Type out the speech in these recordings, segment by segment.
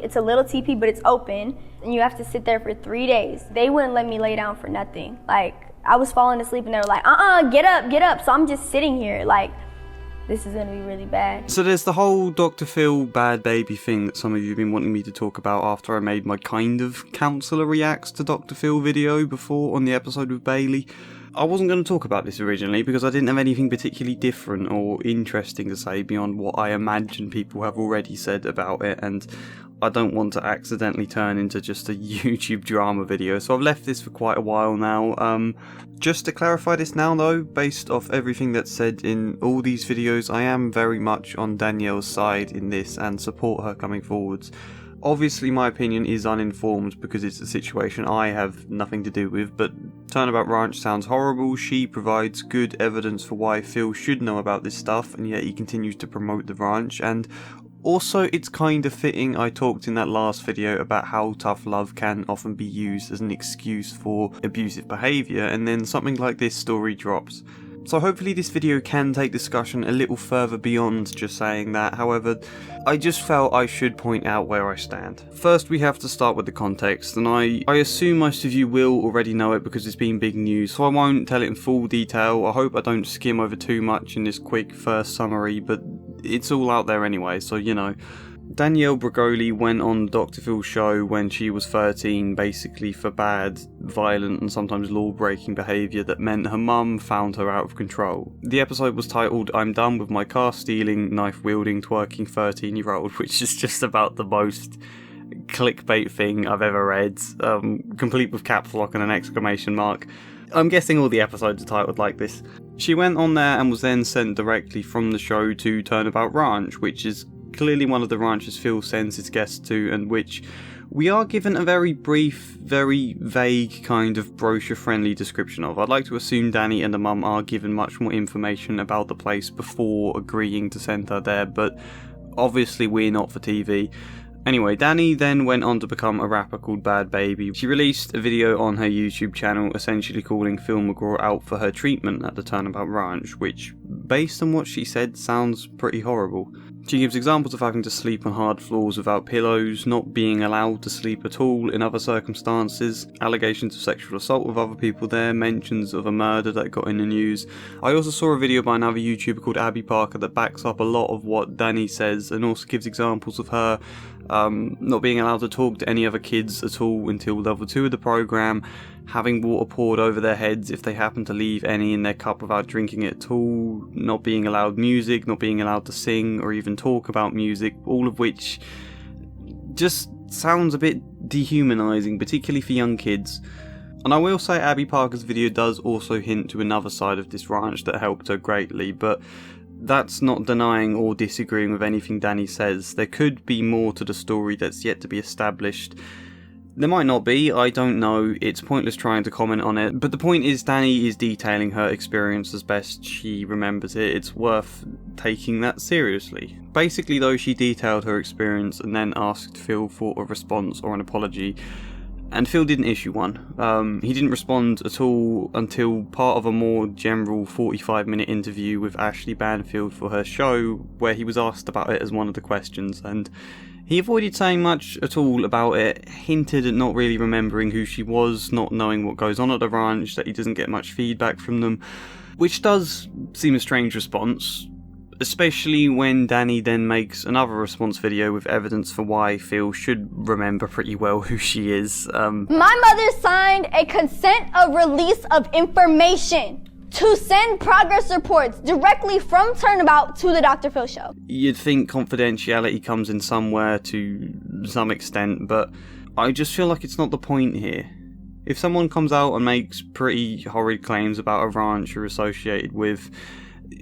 It's a little teepee, but it's open, and you have to sit there for 3 days. They wouldn't let me lay down for nothing. Like, I was falling asleep, and they were like, get up. So I'm just sitting here, like, this is going to be really bad. So there's the whole Dr. Phil Bhad Bhabie thing that some of you have been wanting me to talk about after I made my kind of Counsellor reacts to Dr. Phil video before on the episode with Bailey. I wasn't going to talk about this originally because I didn't have anything particularly different or interesting to say beyond what I imagine people have already said about it, and I don't want to accidentally turn into just a YouTube drama video, so I've left this for quite a while now. Just to clarify this now though, based off everything that's said in all these videos, I am very much on Danielle's side in this and support her coming forwards. Obviously my opinion is uninformed because it's a situation I have nothing to do with, but Turnabout Ranch sounds horrible. She provides good evidence for why Phil should know about this stuff, and yet he continues to promote the ranch. And also, it's kind of fitting I talked in that last video about how tough love can often be used as an excuse for abusive behaviour, and then something like this story drops. So hopefully this video can take discussion a little further beyond just saying that. However, I just felt I should point out where I stand. First, we have to start with the context, and I assume most of you will already know it because it's been big news, so I won't tell it in full detail. I hope I don't skim over too much in this quick first summary, but it's all out there anyway, so you know. Dani Bregoli went on Dr. Phil's show when she was 13, basically for bad, violent and sometimes law-breaking behaviour that meant her mum found her out of control. The episode was titled "I'm Done With My Car-Stealing, Knife-Wielding, Twerking 13-Year-Old", which is just about the most clickbait thing I've ever read, complete with caps lock and an exclamation mark. I'm guessing all the episodes are titled like this. She went on there and was then sent directly from the show to Turnabout Ranch, which is clearly one of the ranches Phil sends his guests to, and which we are given a very brief, very vague kind of brochure-friendly description of. I'd like to assume Dani and the mum are given much more information about the place before agreeing to send her there, but obviously we're not for TV. Anyway, Dani then went on to become a rapper called Bhad Bhabie. She released a video on her YouTube channel essentially calling Phil McGraw out for her treatment at the Turnabout Ranch, which, based on what she said, sounds pretty horrible. She gives examples of having to sleep on hard floors without pillows, not being allowed to sleep at all in other circumstances, allegations of sexual assault with other people there, mentions of a murder that got in the news. I also saw a video by another YouTuber called Abby Parker that backs up a lot of what Dani says, and also gives examples of her not being allowed to talk to any other kids at all until level 2 of the program, having water poured over their heads if they happen to leave any in their cup without drinking it at all, not being allowed music, not being allowed to sing or even talk about music, all of which just sounds a bit dehumanising, particularly for young kids. And I will say Abby Parker's video does also hint to another side of this ranch that helped her greatly, but that's not denying or disagreeing with anything Dani says. There could be more to the story that's yet to be established. There might not be, I don't know, it's pointless trying to comment on it, but the point is Dani is detailing her experience as best she remembers it. It's worth taking that seriously. Basically though, she detailed her experience and then asked Phil for a response or an apology, and Phil didn't issue one. He didn't respond at all until part of a more general 45-minute interview with Ashley Banfield for her show, where he was asked about it as one of the questions, and he avoided saying much at all about it, hinted at not really remembering who she was, not knowing what goes on at the ranch, that he doesn't get much feedback from them, which does seem a strange response, especially when Dani then makes another response video with evidence for why Phil should remember pretty well who she is. My mother signed a consent of release of information to send progress reports directly from Turnabout to the Dr. Phil show. You'd think confidentiality comes in somewhere to some extent, but I just feel like it's not the point here. If someone comes out and makes pretty horrid claims about a ranch you're associated with,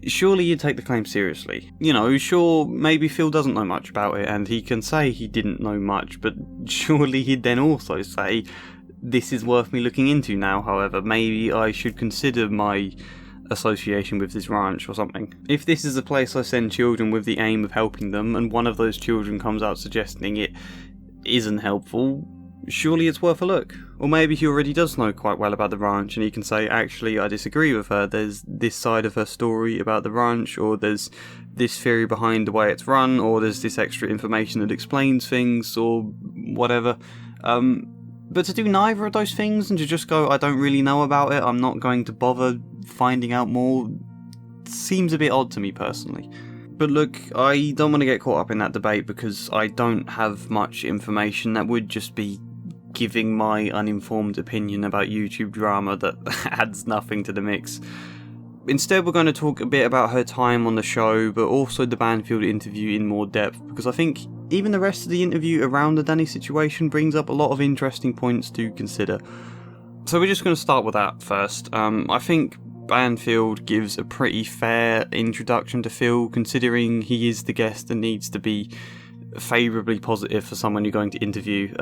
surely you'd take the claim seriously. You know, sure, maybe Phil doesn't know much about it and he can say he didn't know much, but surely he'd then also say, this is worth me looking into now, however, maybe I should consider my association with this ranch or something. If this is a place I send children with the aim of helping them, and one of those children comes out suggesting it isn't helpful, surely it's worth a look. Or maybe he already does know quite well about the ranch and he can say, actually, I disagree with her. There's this side of her story about the ranch, or there's this theory behind the way it's run, or there's this extra information that explains things, or whatever. But to do neither of those things and to just go, I don't really know about it, I'm not going to bother finding out more, seems a bit odd to me personally. But look, I don't want to get caught up in that debate because I don't have much information. That would just be giving my uninformed opinion about YouTube drama that adds nothing to the mix. Instead, we're going to talk a bit about her time on the show, but also the Banfield interview in more depth, because I think even the rest of the interview around the Dani situation brings up a lot of interesting points to consider. So we're just going to start with that first. I think Banfield gives a pretty fair introduction to Phil, considering he is the guest and needs to be favourably positive for someone you're going to interview.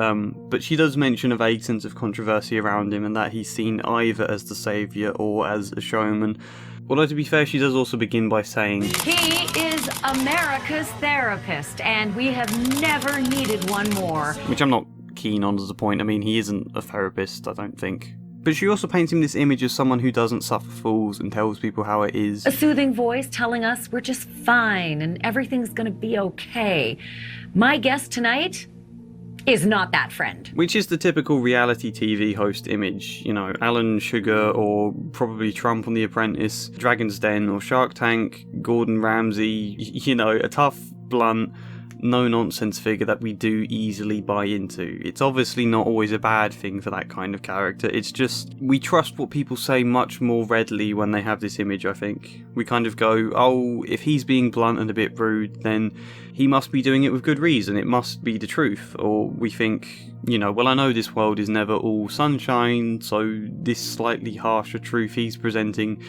But she does mention a vague sense of controversy around him and that he's seen either as the saviour or as a showman. Although, to be fair, she does also begin by saying, "He is America's therapist, and we have never needed one more." Which I'm not keen on as a point. I mean, he isn't a therapist, I don't think. But she also paints him this image as someone who doesn't suffer fools and tells people how it is. A soothing voice telling us we're just fine and everything's gonna be okay. My guest tonight is not that friend. Which is the typical reality TV host image. You know, Alan Sugar or probably Trump on The Apprentice, Dragon's Den or Shark Tank, Gordon Ramsay, you know, a tough, blunt, no-nonsense figure that we do easily buy into. It's obviously not always a bad thing for that kind of character. It's just, we trust what people say much more readily when they have this image, I think. We kind of go, oh, if he's being blunt and a bit rude, then he must be doing it with good reason. It must be the truth. Or we think, you know, well, I know this world is never all sunshine, so this slightly harsher truth he's presenting,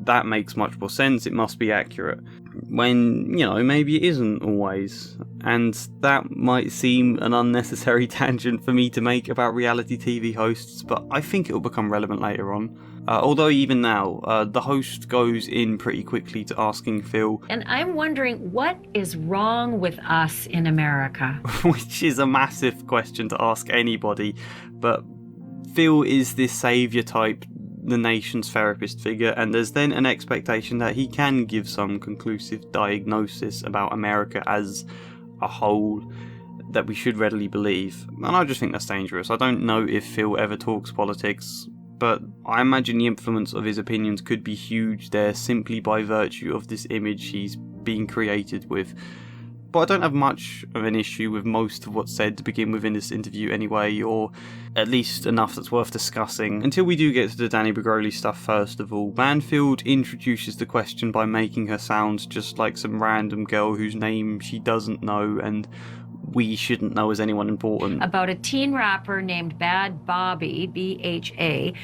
that makes much more sense, it must be accurate. When, you know, maybe it isn't always. And that might seem an unnecessary tangent for me to make about reality TV hosts, but I think it will become relevant later on. Although even now, the host goes in pretty quickly to asking Phil... And I'm wondering, what is wrong with us in America? Which is a massive question to ask anybody, but Phil is this saviour type, the nation's therapist figure, and there's then an expectation that he can give some conclusive diagnosis about America as a whole that we should readily believe. And I just think that's dangerous. I don't know if Phil ever talks politics, but I imagine the influence of his opinions could be huge there simply by virtue of this image he's being created with. But I don't have much of an issue with most of what's said to begin with in this interview anyway, or at least enough that's worth discussing. Until we do get to the Dani Bregoli stuff first of all, Banfield introduces the question by making her sound just like some random girl whose name she doesn't know and we shouldn't know as anyone important. About a teen rapper named Bhad Bhabie, B-H-A-B-I-N.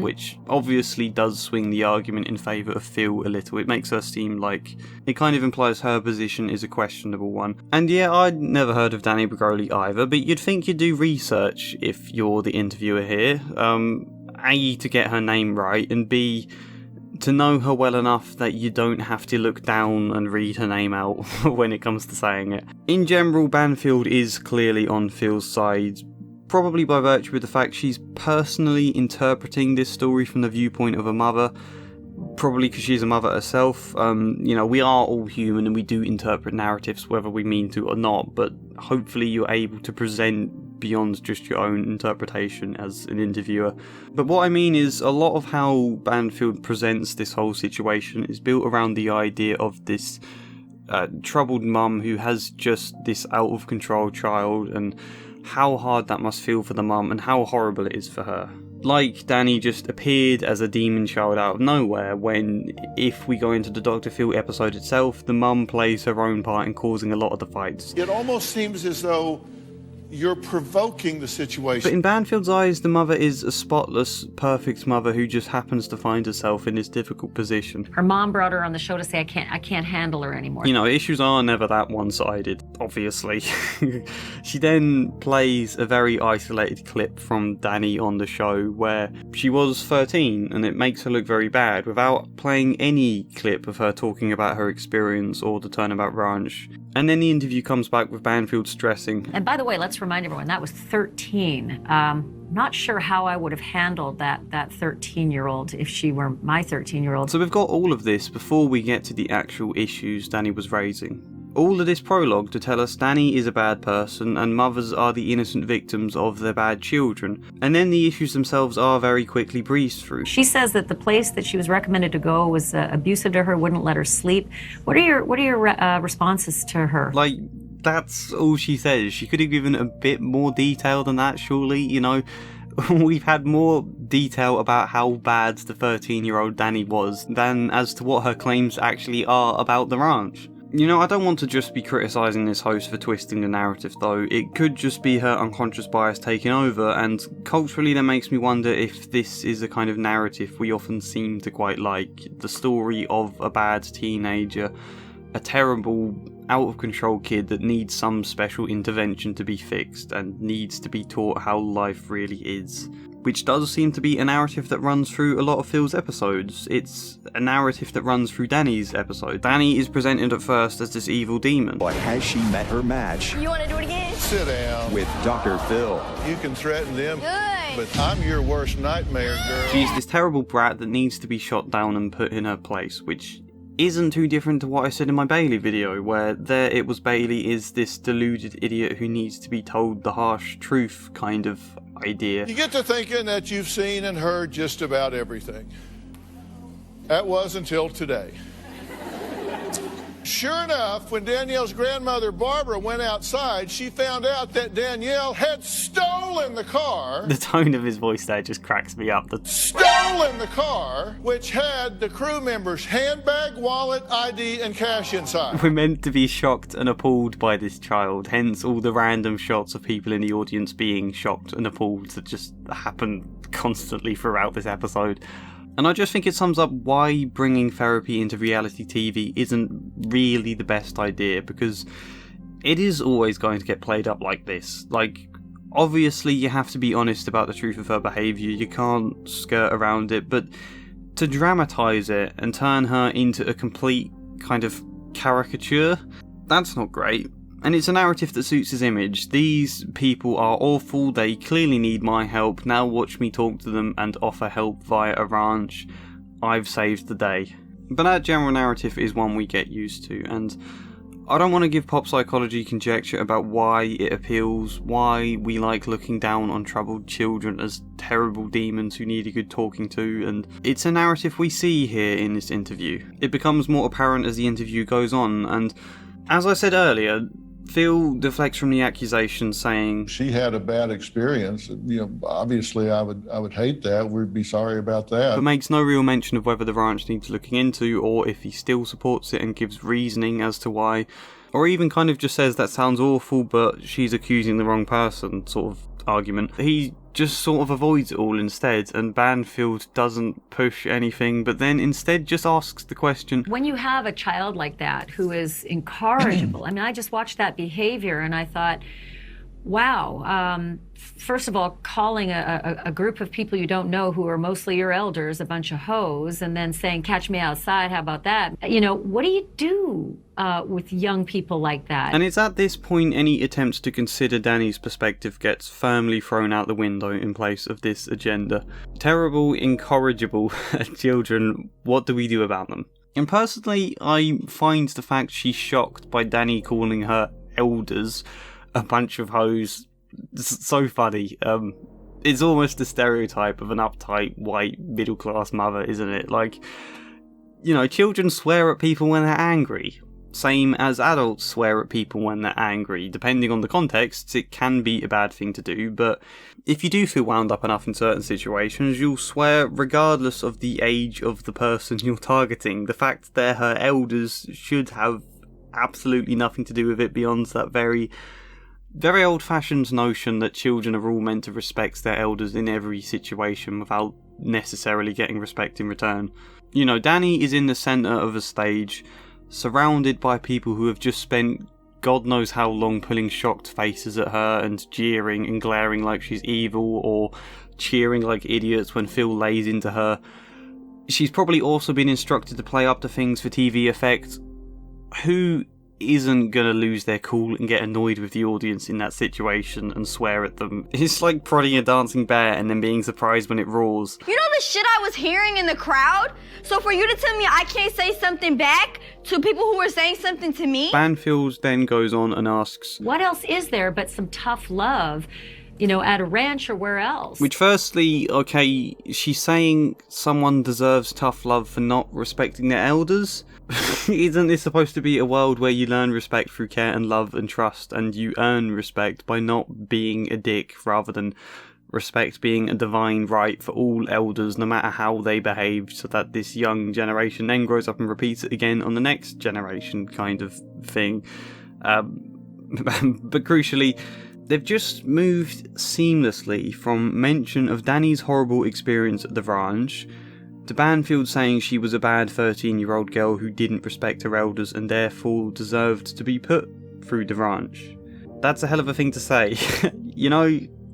Which obviously does swing the argument in favour of Phil a little. It makes her seem like it kind of implies her position is a questionable one. And yeah, I'd never heard of Dani Bregoli either, but you'd think you'd do research if you're the interviewer here. A, to get her name right, and B, to know her well enough that you don't have to look down and read her name out when it comes to saying it. In general, Banfield is clearly on Phil's side, probably by virtue of the fact she's personally interpreting this story from the viewpoint of a mother, probably because she's a mother herself. You know, we are all human and we do interpret narratives whether we mean to or not, but hopefully you're able to present beyond just your own interpretation as an interviewer. But what I mean is, a lot of how Banfield presents this whole situation is built around the idea of this troubled mum who has just this out of control child, and how hard that must feel for the mum and how horrible it is for her. Like Dani just appeared as a demon child out of nowhere, when, if we go into the Dr. Phil episode itself, the mum plays her own part in causing a lot of the fights. It almost seems as though you're provoking the situation. But in Banfield's eyes, the mother is a spotless, perfect mother who just happens to find herself in this difficult position. Her mom brought her on the show to say, I can't handle her anymore. You know, issues are never that one-sided, obviously. She then plays a very isolated clip from Dani on the show where she was 13 and it makes her look very bad without playing any clip of her talking about her experience or the Turnabout Ranch. And then the interview comes back with Banfield stressing. And by the way, let's remind everyone, that was 13. Not sure how I would have handled that 13-year-old if she were my 13-year-old. So we've got all of this before we get to the actual issues Dani was raising. All of this prologue to tell us Dani is a bad person and mothers are the innocent victims of their bad children. And then the issues themselves are very quickly breezed through. She says that the place that she was recommended to go was abusive to her, wouldn't let her sleep. What are your responses to her? Like, that's all she says. She could have given a bit more detail than that, surely, you know. We've had more detail about how bad the 13-year-old Dani was than as to what her claims actually are about the ranch. You know, I don't want to just be criticising this host for twisting the narrative though. It could just be her unconscious bias taking over, and culturally that makes me wonder if this is a kind of narrative we often seem to quite like. The story of a bad teenager, a terrible, out-of-control kid that needs some special intervention to be fixed and needs to be taught how life really is. Which does seem to be a narrative that runs through a lot of Phil's episodes. It's a narrative that runs through Dani's episode. Dani is presented at first as this evil demon. But has she met her match? You want to do it again? Sit down. With Dr. Phil. You can threaten them, Good. but I'm your worst nightmare, girl. She's this terrible brat that needs to be shot down and put in her place, which isn't too different to what I said in my Bailey video, where there it was Bailey is this deluded idiot who needs to be told the harsh truth kind of idea. You get to thinking that you've seen and heard just about everything. That was until today. Sure enough, when Danielle's grandmother Barbara went outside, she found out that Danielle had stolen the car. The tone of his voice there just cracks me up. Stolen the car, which had the crew members' handbag, wallet, ID, and cash inside. We're meant to be shocked and appalled by this child, hence all the random shots of people in the audience being shocked and appalled that just happen constantly throughout this episode. And I just think it sums up why bringing therapy into reality TV isn't really the best idea, because it is always going to get played up like this. Like, obviously you have to be honest about the truth of her behaviour, you can't skirt around it, but to dramatise it and turn her into a complete kind of caricature, that's not great. And it's a narrative that suits his image. These people are awful, they clearly need my help, now watch me talk to them and offer help via a ranch. I've saved the day. But that general narrative is one we get used to, and I don't want to give pop psychology conjecture about why it appeals, why we like looking down on troubled children as terrible demons who need a good talking to, and it's a narrative we see here in this interview. It becomes more apparent as the interview goes on, and as I said earlier, Phil deflects from the accusation saying, She had a bad experience. You know, obviously I would hate that. We'd be sorry about that. but makes no real mention of whether the ranch needs looking into or if he still supports it and gives reasoning as to why, or even kind of just says that sounds awful but she's accusing the wrong person sort of argument. He just sort of avoids it all instead, and Banfield doesn't push anything, but then instead just asks the question. When you have a child like that who is incorrigible, I mean, I just watched that behavior and I thought, wow, first of all, calling a group of people you don't know who are mostly your elders a bunch of hoes, and then saying, catch me outside, how about that? You know, what do you do with young people like that? And it's at this point any attempts to consider Dani's perspective gets firmly thrown out the window in place of this agenda. Terrible, incorrigible children, what do we do about them? And personally, I find the fact she's shocked by Dani calling her elders a bunch of hoes so funny. It's almost the stereotype of an uptight, white, middle-class mother, isn't it? Like, you know, children swear at people when they're angry. Same as adults swear at people when they're angry. Depending on the context, it can be a bad thing to do, but if you do feel wound up enough in certain situations, you'll swear regardless of the age of the person you're targeting. The fact they're her elders should have absolutely nothing to do with it beyond that very old-fashioned notion that children are all meant to respect their elders in every situation without necessarily getting respect in return. You know, Dani is in the centre of a stage, surrounded by people who have just spent God knows how long pulling shocked faces at her and jeering and glaring like she's evil or cheering like idiots when Phil lays into her. She's probably also been instructed to play up to things for TV effect. Who isn't gonna lose their cool and get annoyed with the audience in that situation and swear at them? It's like prodding a dancing bear and then being surprised when it roars. You know the shit I was hearing in the crowd? So for you to tell me I can't say something back to people who are saying something to me? Banfield then goes on and asks, what else is there but some tough love, at a ranch or where else? which firstly, okay, she's saying someone deserves tough love for not respecting their elders? Isn't this supposed to be a world where you learn respect through care and love and trust, and you earn respect by not being a dick, rather than respect being a divine right for all elders, no matter how they behave, so that this young generation then grows up and repeats it again on the next generation kind of thing? But crucially, they've just moved seamlessly from mention of Dani's horrible experience at the ranch to Banfield saying she was a bad 13-year-old girl who didn't respect her elders and therefore deserved to be put through the ranch. That's a hell of a thing to say.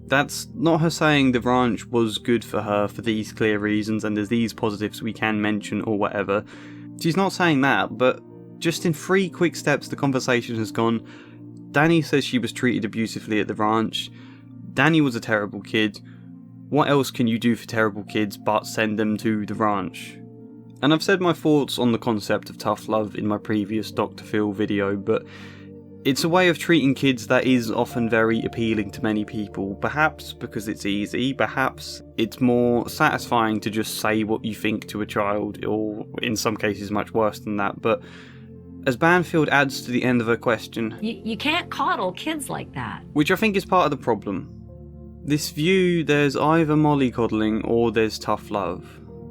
That's not her saying the ranch was good for her for these clear reasons and there's these positives we can mention or whatever. She's not saying that, but just in 3 quick steps the conversation has gone. Dani says she was treated abusively at the ranch. Dani was a terrible kid. What else can you do for terrible kids but send them to the ranch? And I've said my thoughts on the concept of tough love in my previous Dr. Phil video, but it's a way of treating kids that is often very appealing to many people, perhaps because it's easy, perhaps it's more satisfying to just say what you think to a child, or in some cases much worse than that, but as Banfield adds to the end of her question, You can't coddle kids like that. which I think is part of the problem. This view, there's either mollycoddling or there's tough love.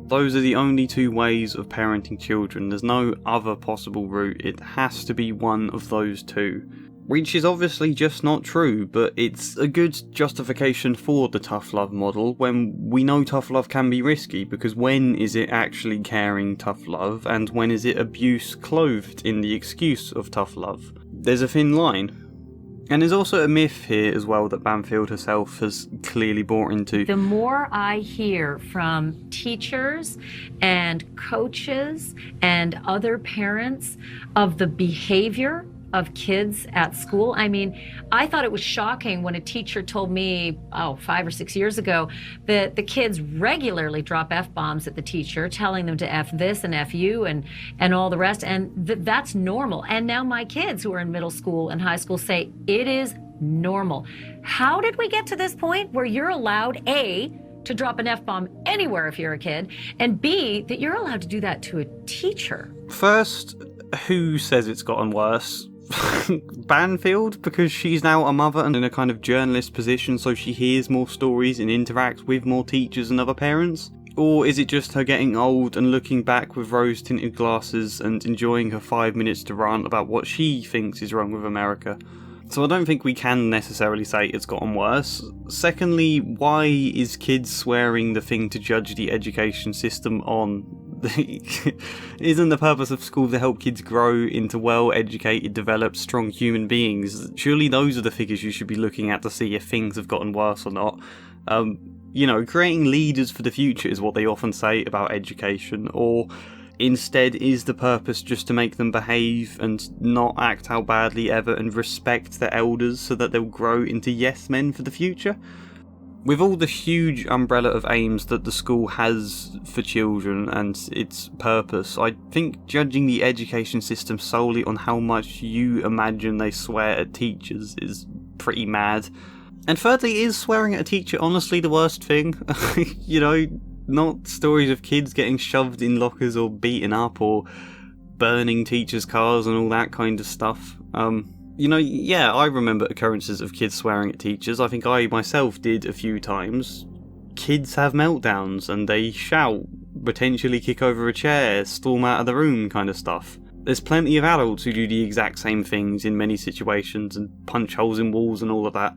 Those are the only 2 ways of parenting children. There's no other possible route. It has to be one of those 2. Which is obviously just not true, but it's a good justification for the tough love model when we know tough love can be risky, because when is it actually caring tough love, and when is it abuse clothed in the excuse of tough love? There's a thin line. And there's also a myth here as well that Banfield herself has clearly bought into. The more I hear from teachers and coaches and other parents of the behavior of kids at school. I mean, I thought it was shocking when a teacher told me, 5 or 6 years ago, that the kids regularly drop F-bombs at the teacher, telling them to F this and F you and all the rest, and that's normal. And now my kids who are in middle school and high school say it is normal. How did we get to this point where you're allowed, A, to drop an F-bomb anywhere if you're a kid, and B, that you're allowed to do that to a teacher? First, who says it's gotten worse? Banfield, because she's now a mother and in a kind of journalist position, so she hears more stories and interacts with more teachers and other parents? Or is it just her getting old and looking back with rose-tinted glasses and enjoying her 5 minutes to rant about what she thinks is wrong with America? So I don't think we can necessarily say it's gotten worse. Secondly, why is kids swearing the thing to judge the education system on? Isn't the purpose of school to help kids grow into well-educated, developed, strong human beings? Surely those are the figures you should be looking at to see if things have gotten worse or not. Creating leaders for the future is what they often say about education, or instead is the purpose just to make them behave and not act out badly ever and respect their elders so that they'll grow into yes men for the future? With all the huge umbrella of aims that the school has for children and its purpose, I think judging the education system solely on how much you imagine they swear at teachers is pretty mad. And thirdly, is swearing at a teacher honestly the worst thing? Not stories of kids getting shoved in lockers or beaten up or burning teachers' cars and all that kind of stuff. I remember occurrences of kids swearing at teachers. I think I myself did a few times. Kids have meltdowns and they shout, potentially kick over a chair, storm out of the room kind of stuff. There's plenty of adults who do the exact same things in many situations and punch holes in walls and all of that.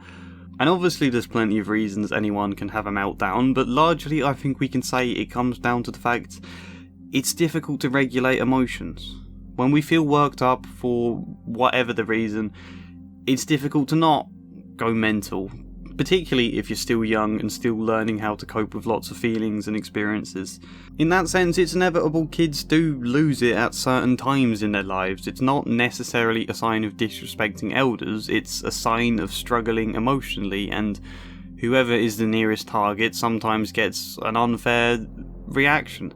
And obviously there's plenty of reasons anyone can have a meltdown, but largely I think we can say it comes down to the fact it's difficult to regulate emotions. When we feel worked up for whatever the reason, it's difficult to not go mental, particularly if you're still young and still learning how to cope with lots of feelings and experiences. In that sense, it's inevitable kids do lose it at certain times in their lives. It's not necessarily a sign of disrespecting elders, it's a sign of struggling emotionally, and whoever is the nearest target sometimes gets an unfair reaction.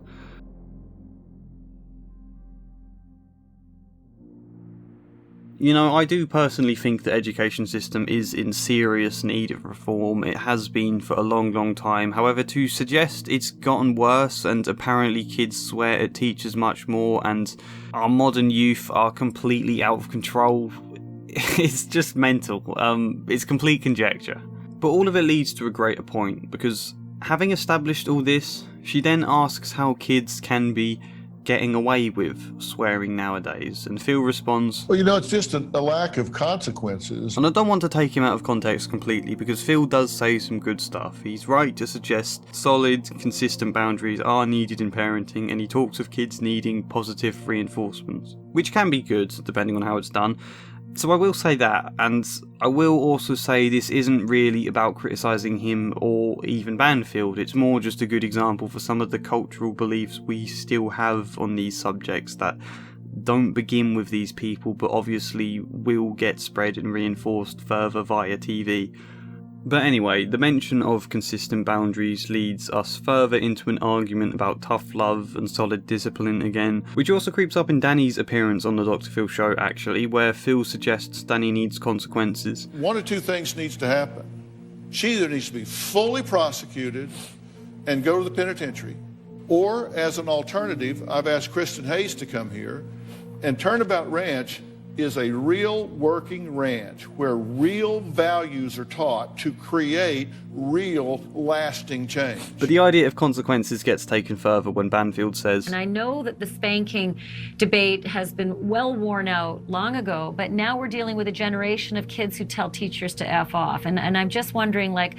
You know, I do personally think the education system is in serious need of reform. It has been for a long, long time. However, to suggest it's gotten worse and apparently kids swear at teachers much more and our modern youth are completely out of control, it's just mental. It's complete conjecture. But all of it leads to a greater point, because having established all this, she then asks how kids can be getting away with swearing nowadays, and Phil responds, Well, you know, it's just a lack of consequences. and I don't want to take him out of context completely, because Phil does say some good stuff. He's right to suggest solid, consistent boundaries are needed in parenting, and he talks of kids needing positive reinforcements, which can be good depending on how it's done. So I will say that, and I will also say this isn't really about criticising him or even Banfield. It's more just a good example for some of the cultural beliefs we still have on these subjects that don't begin with these people but obviously will get spread and reinforced further via TV. But anyway, the mention of consistent boundaries leads us further into an argument about tough love and solid discipline again, which also creeps up in Dani's appearance on the Dr. Phil show actually, where Phil suggests Dani needs consequences. One of two things needs to happen. She either needs to be fully prosecuted and go to the penitentiary, or as an alternative, I've asked Kristen Hayes to come here, and Turnabout Ranch is a real working ranch where real values are taught to create real lasting change. But the idea of consequences gets taken further when Banfield says, And I know that the spanking debate has been well worn out long ago, but now we're dealing with a generation of kids who tell teachers to F off. And I'm just wondering, like,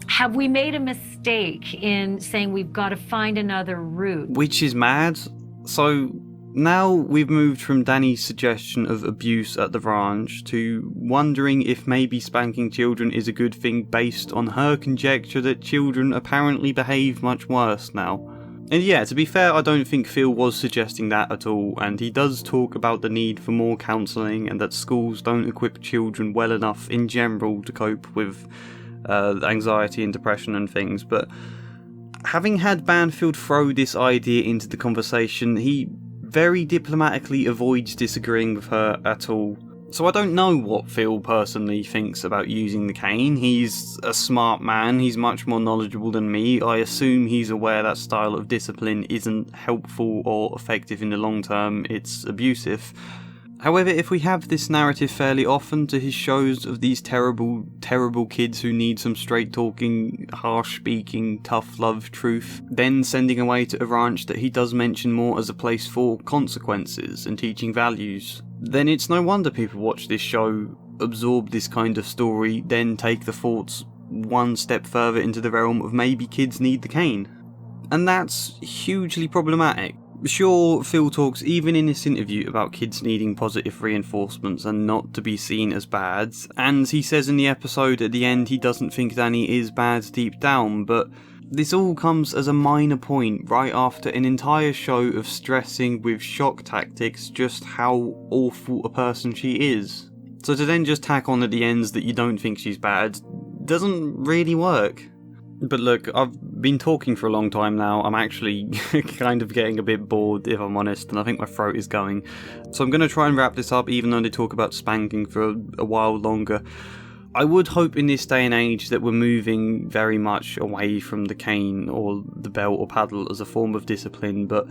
have we made a mistake in saying we've got to find another route? which is mad. So now we've moved from Dani's suggestion of abuse at the ranch to wondering if maybe spanking children is a good thing based on her conjecture that children apparently behave much worse now. And yeah, to be fair, I don't think Phil was suggesting that at all, and he does talk about the need for more counselling and that schools don't equip children well enough in general to cope with anxiety and depression and things, but having had Banfield throw this idea into the conversation, he very diplomatically avoids disagreeing with her at all. So I don't know what Phil personally thinks about using the cane. He's a smart man, he's much more knowledgeable than me. I assume he's aware that style of discipline isn't helpful or effective in the long term, it's abusive. However, if we have this narrative fairly often to his shows of these terrible, terrible kids who need some straight talking, harsh speaking, tough love truth, then sending away to a ranch that he does mention more as a place for consequences and teaching values, then it's no wonder people watch this show, absorb this kind of story, then take the thoughts one step further into the realm of maybe kids need the cane. And that's hugely problematic. Sure, Phil talks even in this interview about kids needing positive reinforcements and not to be seen as bad, and he says in the episode at the end he doesn't think Dani is bad deep down, but this all comes as a minor point right after an entire show of stressing with shock tactics just how awful a person she is. So to then just tack on at the ends that you don't think she's bad doesn't really work. But look, I've been talking for a long time now. I'm actually kind of getting a bit bored, if I'm honest, and I think my throat is going. So I'm going to try and wrap this up, even though they talk about spanking for a while longer. I would hope in this day and age that we're moving very much away from the cane or the belt or paddle as a form of discipline, but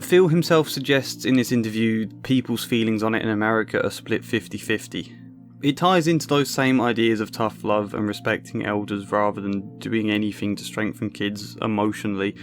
Phil himself suggests in this interview people's feelings on it in America are split 50-50. It ties into those same ideas of tough love and respecting elders rather than doing anything to strengthen kids emotionally.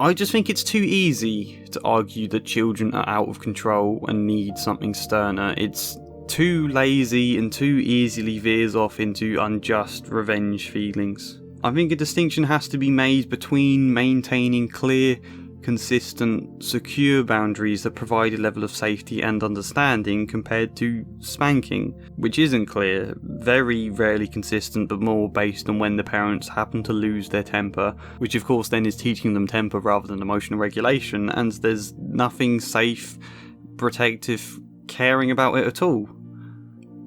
I just think it's too easy to argue that children are out of control and need something sterner. It's too lazy and too easily veers off into unjust revenge feelings. I think a distinction has to be made between maintaining clear, consistent, secure boundaries that provide a level of safety and understanding compared to spanking, which isn't clear, very rarely consistent, but more based on when the parents happen to lose their temper, which of course then is teaching them temper rather than emotional regulation, and there's nothing safe, protective, caring about it at all.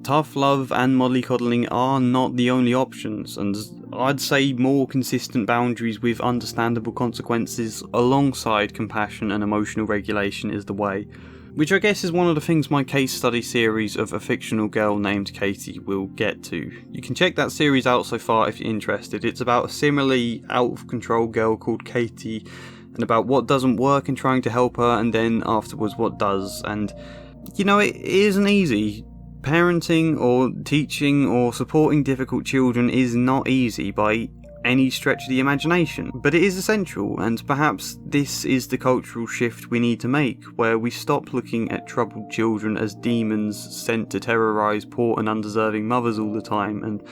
Tough love and mollycoddling are not the only options, and I'd say more consistent boundaries with understandable consequences alongside compassion and emotional regulation is the way. Which I guess is one of the things my case study series of a fictional girl named Katie will get to. You can check that series out so far if you're interested. It's about a similarly out of control girl called Katie, and about what doesn't work in trying to help her, and then afterwards what does. And you know, it isn't easy. Parenting or teaching or supporting difficult children is not easy by any stretch of the imagination, but it is essential, and perhaps this is the cultural shift we need to make, where we stop looking at troubled children as demons sent to terrorise poor and undeserving mothers all the time, and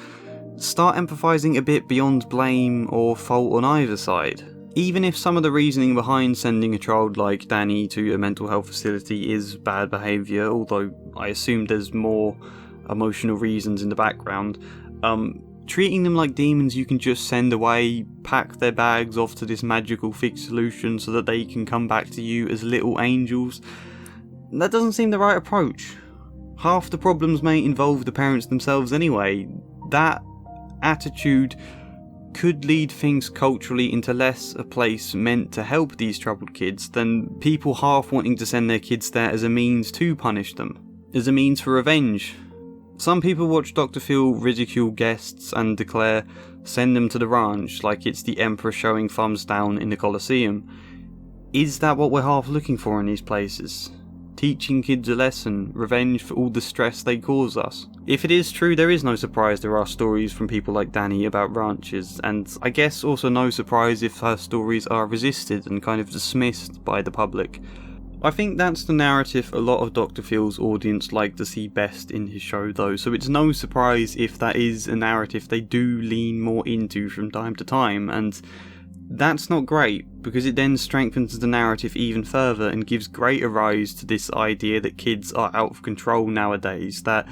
start empathising a bit beyond blame or fault on either side. Even if some of the reasoning behind sending a child like Dani to a mental health facility is bad behaviour, although I assume there's more emotional reasons in the background, treating them like demons you can just send away, pack their bags off to this magical fixed solution so that they can come back to you as little angels, that doesn't seem the right approach. Half the problems may involve the parents themselves anyway. That attitude could lead things culturally into less a place meant to help these troubled kids than people half wanting to send their kids there as a means to punish them, as a means for revenge. Some people watch Dr. Phil ridicule guests and declare, send them to the ranch, like it's the Emperor showing thumbs down in the Colosseum. Is that what we're half looking for in these places? Teaching kids a lesson, revenge for all the stress they cause us? If it is true, there is no surprise there are stories from people like Dani about ranches, and I guess also no surprise if her stories are resisted and kind of dismissed by the public. I think that's the narrative a lot of Dr. Phil's audience like to see best in his show though, so it's no surprise if that is a narrative they do lean more into from time to time, and that's not great, because it then strengthens the narrative even further and gives greater rise to this idea that kids are out of control nowadays, that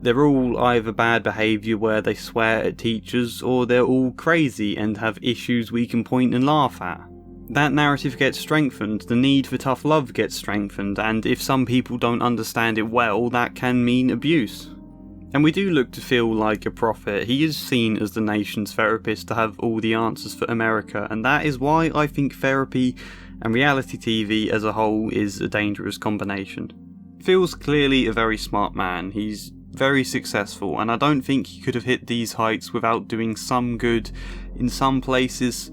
they're all either bad behaviour where they swear at teachers, or they're all crazy and have issues we can point and laugh at. That narrative gets strengthened, the need for tough love gets strengthened, and if some people don't understand it well, that can mean abuse. And we do look to Phil like a prophet. He is seen as the nation's therapist to have all the answers for America, and that is why I think therapy and reality TV as a whole is a dangerous combination. Phil's clearly a very smart man, he's very successful, and I don't think he could have hit these heights without doing some good in some places.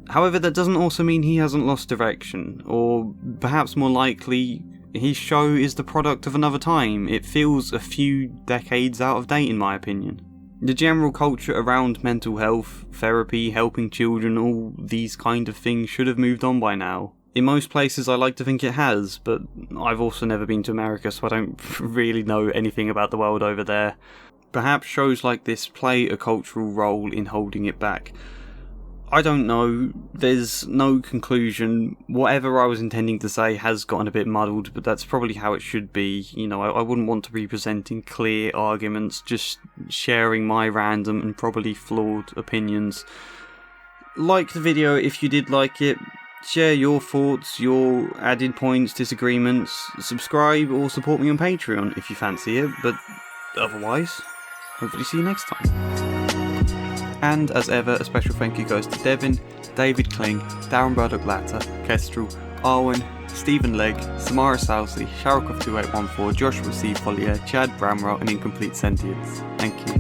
However, that doesn't also mean he hasn't lost direction, or perhaps more likely, his show is the product of another time. It feels a few decades out of date in my opinion. The general culture around mental health, therapy, helping children, all these kind of things should have moved on by now. In most places I like to think it has, but I've also never been to America, so I don't really know anything about the world over there. Perhaps shows like this play a cultural role in holding it back. I don't know, there's no conclusion. Whatever I was intending to say has gotten a bit muddled, but that's probably how it should be. You know, I wouldn't want to be presenting clear arguments, just sharing my random and probably flawed opinions. Like the video if you did like it, share your thoughts, your added points, disagreements, subscribe or support me on Patreon if you fancy it, but otherwise, hopefully see you next time. And as ever, a special thank you goes to Devin, David Kling, Darren Burdock-Latter, Kestrel, Arwen, Stephen Legg, Samara Sousley, Sharikov2814, Joshua C. Follier, Chad Bramwell and Incomplete Sentience. Thank you.